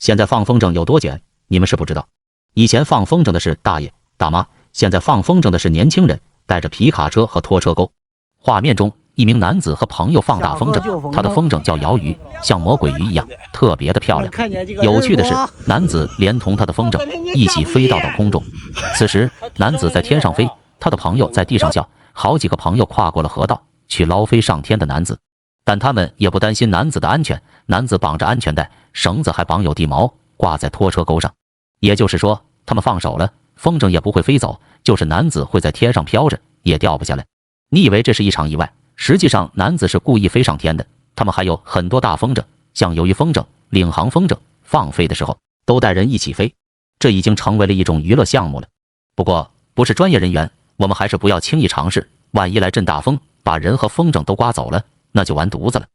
现在放风筝有多卷，你们是不知道。以前放风筝的是大爷大妈，现在放风筝的是年轻人，带着皮卡车和拖车钩。画面中，一名男子和朋友放大风筝，他的风筝叫摇鱼，像魔鬼鱼一样，特别的漂亮。有趣的是，男子连同他的风筝一起飞到空中。此时，男子在天上飞，他的朋友在地上笑。好几个朋友跨过了河道，去捞飞上天的男子，但他们也不担心男子的安全。男子绑着安全带，绳子还绑有地毛，挂在拖车钩上。也就是说，他们放手了，风筝也不会飞走，就是男子会在天上飘着，也掉不下来。你以为这是一场意外，实际上男子是故意飞上天的。他们还有很多大风筝，像鱿鱼风筝、领航风筝，放飞的时候都带人一起飞，这已经成为了一种娱乐项目了。不过，不是专业人员，我们还是不要轻易尝试，万一来阵大风，把人和风筝都刮走了，那就完犊子了。